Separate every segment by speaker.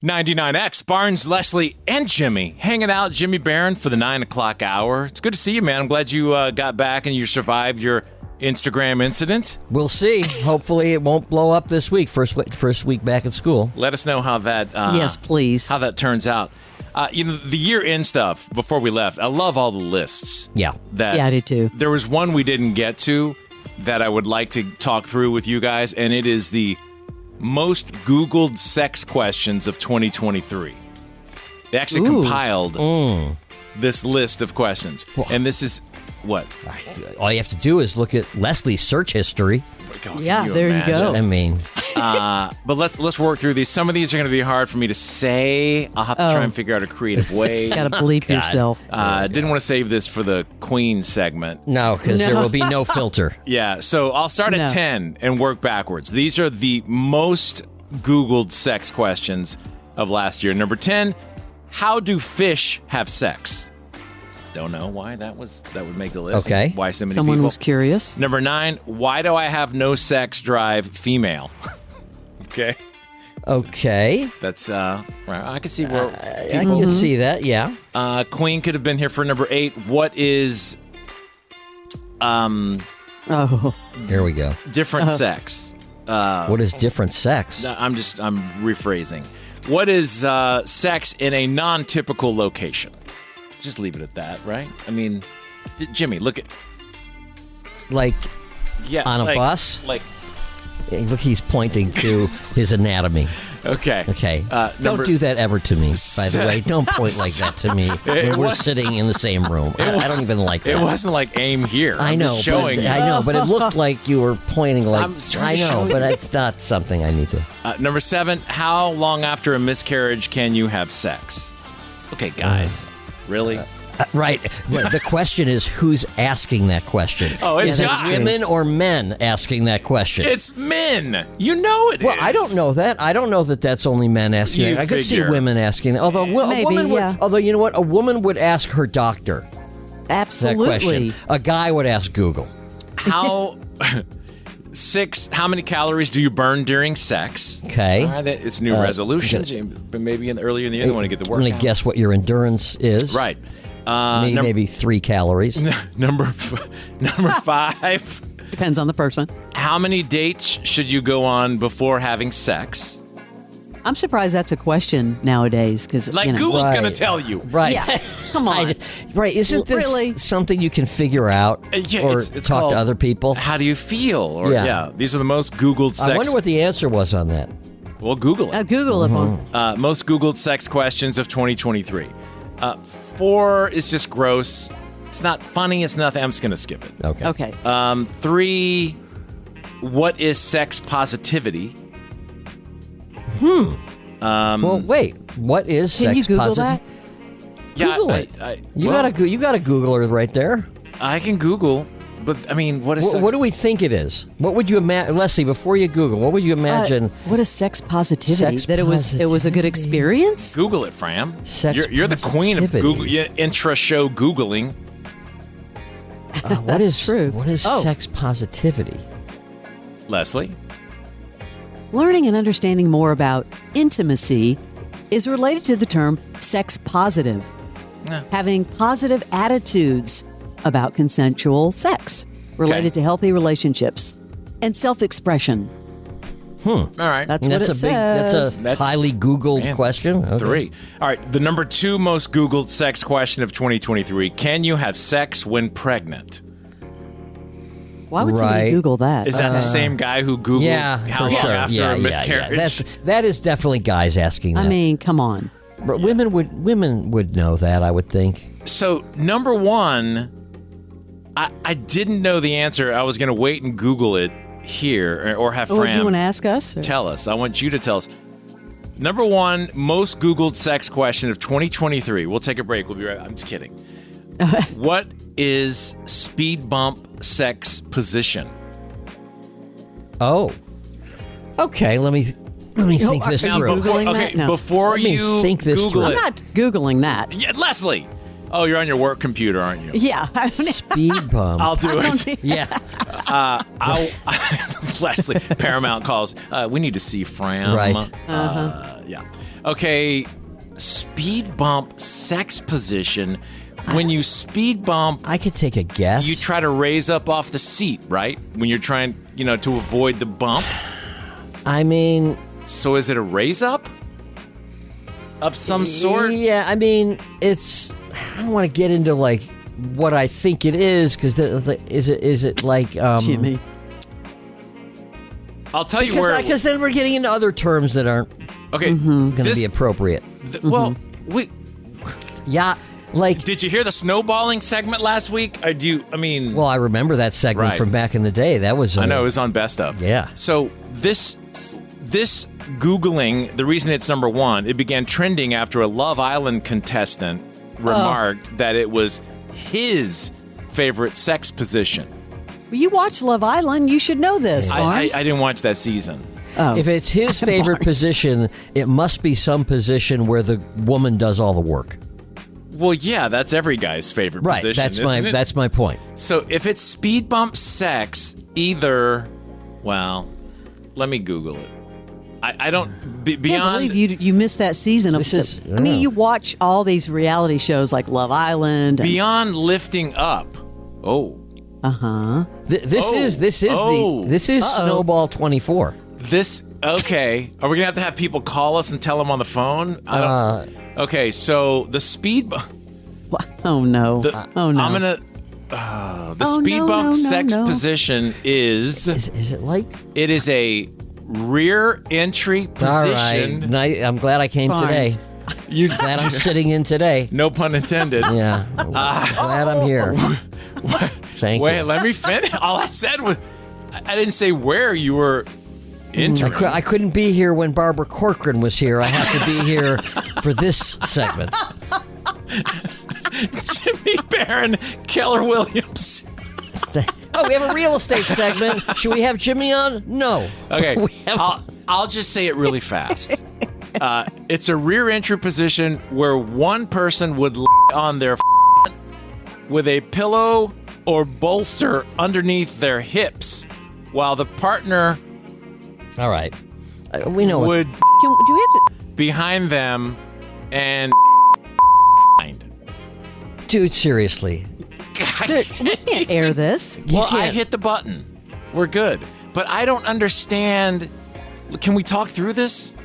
Speaker 1: 99X, Barnes, Leslie, and Jimmy hanging out. Jimmy Barron for the 9 o'clock hour. It's good to see you, man. I'm glad you got back and you survived your Instagram incident.
Speaker 2: We'll see. Hopefully it won't blow up this week. First week back at school.
Speaker 1: Let us know how that
Speaker 3: yes, please.
Speaker 1: How that turns out. The year-end stuff, before we left, I love all the lists.
Speaker 2: Yeah.
Speaker 3: I do too.
Speaker 1: There was one we didn't get to that I would like to talk through with you guys, and it is the most Googled sex questions of 2023. They actually compiled this list of questions. Well, and this is what?
Speaker 2: All you have to do is look at Leslie's search history.
Speaker 1: God,
Speaker 3: there
Speaker 1: imagine?
Speaker 3: you go.
Speaker 2: I mean,
Speaker 1: but let's work through these. Some of these are going to be hard for me to say. I'll have to try and figure out a creative way.
Speaker 3: Gotta bleep yourself.
Speaker 1: Didn't want to save this for the Queen segment.
Speaker 2: No, because there will be no filter.
Speaker 1: Yeah, so I'll start at 10 and work backwards. These are the most Googled sex questions of last year. Number 10, how do fish have sex? Don't know why that would make the list.
Speaker 2: Okay.
Speaker 1: Why so many
Speaker 3: Someone
Speaker 1: people.
Speaker 3: was curious.
Speaker 1: Number 9, why do I have no sex drive female? Okay.
Speaker 2: That's
Speaker 1: right. I can see where
Speaker 2: I can see that. Yeah.
Speaker 1: Queen could have been here for number 8. What is
Speaker 2: There we go.
Speaker 1: different sex?
Speaker 2: What is different sex?
Speaker 1: I'm rephrasing. What is sex in a non-typical location? Just leave it at that, right? I mean, Jimmy, look at
Speaker 2: Like on a bus?
Speaker 1: Like,
Speaker 2: look, he's pointing to his anatomy.
Speaker 1: Okay.
Speaker 2: Don't do that ever to me, by the way. Don't point like that to me when we're sitting in the same room. I don't even like that.
Speaker 1: It wasn't like aim here.
Speaker 2: I know,
Speaker 1: just showing you.
Speaker 2: I know, but it looked like you were pointing like...
Speaker 1: I'm trying to show
Speaker 2: but
Speaker 1: you.
Speaker 2: it's not something I need to...
Speaker 1: Number 7, how long after a miscarriage can you have sex? Okay, guys. Really?
Speaker 2: Right. The question is, who's asking that question?
Speaker 1: Oh, it's
Speaker 2: is it
Speaker 1: guys.
Speaker 2: women or men asking that question?
Speaker 1: It's men. You know it is.
Speaker 2: Well, I don't know that. I don't know that that's only men asking
Speaker 1: You
Speaker 2: that. I could see
Speaker 1: figure.
Speaker 2: women asking that. Although, a woman would, although you know what? A woman would ask her doctor that
Speaker 3: Absolutely.
Speaker 2: question. A guy would ask Google.
Speaker 1: How... 6, how many calories do you burn during sex?
Speaker 2: Okay.
Speaker 1: All right, it's new resolutions. But maybe earlier in the year, you want to get the
Speaker 2: I'm
Speaker 1: work
Speaker 2: going to
Speaker 1: out.
Speaker 2: guess what your endurance is.
Speaker 1: Right.
Speaker 2: Maybe 3 calories.
Speaker 1: Number 5.
Speaker 3: Depends on the person.
Speaker 1: How many dates should you go on before having sex?
Speaker 3: I'm surprised that's a question nowadays because
Speaker 1: Google's
Speaker 2: Right.
Speaker 1: going to tell you.
Speaker 2: Right.
Speaker 3: Yeah, come on.
Speaker 2: Right. Isn't this
Speaker 3: Really?
Speaker 2: something you can figure out
Speaker 1: Yeah,
Speaker 2: or
Speaker 1: it's
Speaker 2: talk
Speaker 1: called,
Speaker 2: to other people?
Speaker 1: How do you feel? Or
Speaker 2: Yeah.
Speaker 1: these are the most Googled sex.
Speaker 2: I wonder what the answer was on that.
Speaker 1: Well, Google it.
Speaker 3: Google it. On.
Speaker 1: Most Googled sex questions of 2023. 4 is just gross. It's not funny. It's nothing. I'm just going to skip it.
Speaker 3: Okay.
Speaker 1: 3, what is sex positivity?
Speaker 2: Well, wait. What is
Speaker 3: Can
Speaker 2: sex
Speaker 3: you Google
Speaker 2: positive?
Speaker 3: that?
Speaker 2: Google it. You got a Googler right there.
Speaker 1: I can Google, but I mean, what is sex?
Speaker 2: What do we think it is? What would you imagine, Leslie? Before you Google, what would you imagine?
Speaker 3: What is sex positivity?
Speaker 2: Sex
Speaker 3: That it was a good
Speaker 2: positivity.
Speaker 3: experience?
Speaker 1: Google it, Fram.
Speaker 2: Sex
Speaker 1: You're the queen of
Speaker 2: positivity.
Speaker 1: Google. Intra-show Googling.
Speaker 2: What is
Speaker 3: true.
Speaker 2: What is
Speaker 3: Oh.
Speaker 2: sex positivity?
Speaker 1: Leslie?
Speaker 3: Learning and understanding more about intimacy is related to the term sex positive. Having positive attitudes about consensual sex related to healthy relationships and self-expression.
Speaker 1: All right.
Speaker 3: That's what it says.
Speaker 2: That's a highly Googled question. Okay.
Speaker 1: 3. All right. The number 2 most Googled sex question of 2023. Can you have sex when pregnant?
Speaker 3: Why would somebody
Speaker 2: Right.
Speaker 3: Google that?
Speaker 1: Is that the same guy who Googled
Speaker 2: Yeah,
Speaker 1: how
Speaker 2: for
Speaker 1: long
Speaker 2: sure.
Speaker 1: after
Speaker 2: Yeah,
Speaker 1: a miscarriage?
Speaker 2: That is definitely guys asking that.
Speaker 3: I mean, come on.
Speaker 2: But women would know that, I would think.
Speaker 1: So, number 1, I didn't know the answer. I was going to wait and Google it here or have
Speaker 3: Or do you
Speaker 1: Fram
Speaker 3: want to ask us? or-
Speaker 1: tell us. I want you to tell us. Number 1 most Googled sex question of 2023. We'll take a break. We'll be right back. I'm just kidding. What is speed bump sex position?
Speaker 2: Oh. Okay, let me think this
Speaker 3: are you
Speaker 2: through.
Speaker 3: Googling that? No.
Speaker 1: Before
Speaker 2: Let me
Speaker 1: you
Speaker 2: think this
Speaker 1: Google
Speaker 2: through.
Speaker 1: it.
Speaker 3: I'm not Googling that.
Speaker 1: Yeah, Leslie. Oh, you're on your work computer, aren't you?
Speaker 3: Yeah.
Speaker 2: Speed bump.
Speaker 1: I'll do it.
Speaker 2: Yeah.
Speaker 1: Leslie, Paramount calls. We need to see Fram.
Speaker 2: Right.
Speaker 1: Yeah. Okay, speed bump sex position. When you speed bump,
Speaker 2: I could take a guess.
Speaker 1: you try to raise up off the seat, right? When you're trying, to avoid the bump.
Speaker 2: I mean...
Speaker 1: So is it a raise up of some sort?
Speaker 2: Yeah, I mean, it's... I don't want to get into, like, what I think it is, because is it like...
Speaker 3: Jimmy.
Speaker 1: I'll tell you where...
Speaker 2: Because then we're getting into other terms that aren't going to be appropriate.
Speaker 1: Well,
Speaker 2: Yeah, like...
Speaker 1: Did you hear the snowballing segment last week?
Speaker 2: Well, I remember that segment
Speaker 1: Right.
Speaker 2: from back in the day. That was...
Speaker 1: I know, it was on Best Of.
Speaker 2: Yeah.
Speaker 1: So this Googling, the reason it's number one, it began trending after a Love Island contestant remarked that it was his favorite sex position.
Speaker 3: Well, you watch Love Island. You should know this,
Speaker 1: I
Speaker 3: Barnes.
Speaker 1: didn't watch that season.
Speaker 3: Oh.
Speaker 2: If it's his favorite
Speaker 3: Barnes.
Speaker 2: position, it must be some position where the woman does all the work.
Speaker 1: Well, yeah, that's every guy's favorite
Speaker 2: Right,
Speaker 1: position.
Speaker 2: that's my point.
Speaker 1: So if it's speed bump sex, either, well, let me Google it. I don't
Speaker 3: I can't
Speaker 1: beyond.
Speaker 3: believe you missed that season of.
Speaker 2: This is-
Speaker 3: I mean, you watch all these reality shows like Love Island.
Speaker 1: Beyond lifting up. Oh,
Speaker 2: This is Snowball 24.
Speaker 1: this okay. Are we gonna have to have people call us and tell them on the phone? I don't. Okay, so the speed bump.
Speaker 3: Oh no! Oh no!
Speaker 1: I'm gonna. The
Speaker 3: Oh,
Speaker 1: speed
Speaker 3: no,
Speaker 1: bump
Speaker 3: no, no,
Speaker 1: sex
Speaker 3: no.
Speaker 1: position is.
Speaker 2: Is it like?
Speaker 1: It is a rear entry
Speaker 2: All
Speaker 1: position.
Speaker 2: right. I'm glad I came
Speaker 3: Barnes.
Speaker 2: today.
Speaker 1: You
Speaker 2: Glad I'm sitting in today.
Speaker 1: no pun intended.
Speaker 2: Yeah. Glad I'm here. Thank
Speaker 1: Wait,
Speaker 2: you.
Speaker 1: let me finish. All I said was, I didn't say where you were entering.
Speaker 2: I couldn't be here when Barbara Corcoran was here. I have to be here for this segment.
Speaker 1: Jimmy Barron, Keller Williams.
Speaker 2: Oh, we have a real estate segment. Should we have Jimmy on? No.
Speaker 1: Okay,
Speaker 2: We have-
Speaker 1: I'll just say it really fast. It's a rear entry position where one person would on their with a pillow or bolster underneath their hips, while the partner
Speaker 2: All right. We know
Speaker 1: would
Speaker 3: do we have to?
Speaker 1: behind them and
Speaker 2: Dude, seriously.
Speaker 3: We can't air this.
Speaker 1: Well, I
Speaker 2: can't.
Speaker 1: hit the button. We're good. But I don't understand. Can we talk through this?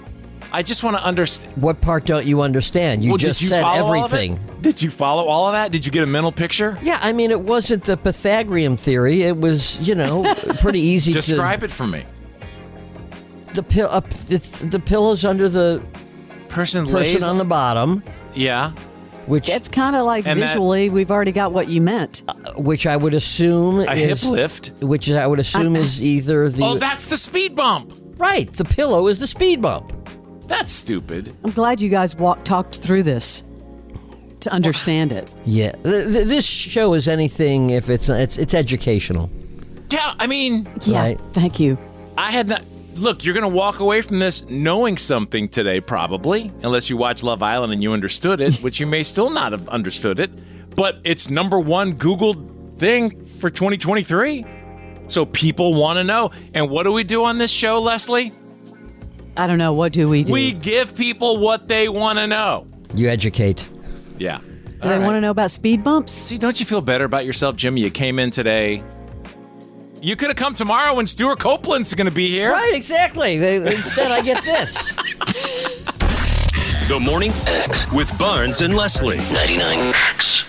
Speaker 1: I just want to understand.
Speaker 2: What part don't you understand? You just said everything.
Speaker 1: Did you follow all of that? Did you get a mental picture?
Speaker 2: Yeah, I mean, it wasn't the Pythagorean theory. It was, pretty easy to...
Speaker 1: Describe it for me.
Speaker 2: The pillow's under the
Speaker 1: Person
Speaker 2: person
Speaker 1: lays
Speaker 2: on the bottom,
Speaker 1: Yeah.
Speaker 2: which
Speaker 3: It's kind of like
Speaker 1: And that-
Speaker 3: visually, we've already got what you meant.
Speaker 2: I would assume
Speaker 1: A
Speaker 2: is...
Speaker 1: hip lift.
Speaker 2: Which I would assume is either the...
Speaker 1: Oh, that's the speed bump.
Speaker 2: Right, the pillow is the speed bump.
Speaker 1: That's stupid.
Speaker 3: I'm glad you guys talked through this to understand it.
Speaker 2: Yeah, this show is anything if it's educational.
Speaker 1: Yeah, I mean,
Speaker 3: Yeah,
Speaker 2: Right.
Speaker 3: thank you.
Speaker 1: I had not. Look, you're going to walk away from this knowing something today, probably, unless you watch Love Island and you understood it, which you may still not have understood it. But it's number one Googled thing for 2023. So people want to know. And what do we do on this show, Leslie?
Speaker 3: I don't know. What do we do?
Speaker 1: We give people what they want to know.
Speaker 2: You educate.
Speaker 1: Yeah.
Speaker 3: do they want to know about speed bumps?
Speaker 1: See, don't you feel better about yourself, Jimmy? You came in today. You could have come tomorrow when Stuart Copeland's going to be here.
Speaker 2: Right, exactly. Instead, I get this.
Speaker 4: The Morning X with Barnes and Leslie. 99X.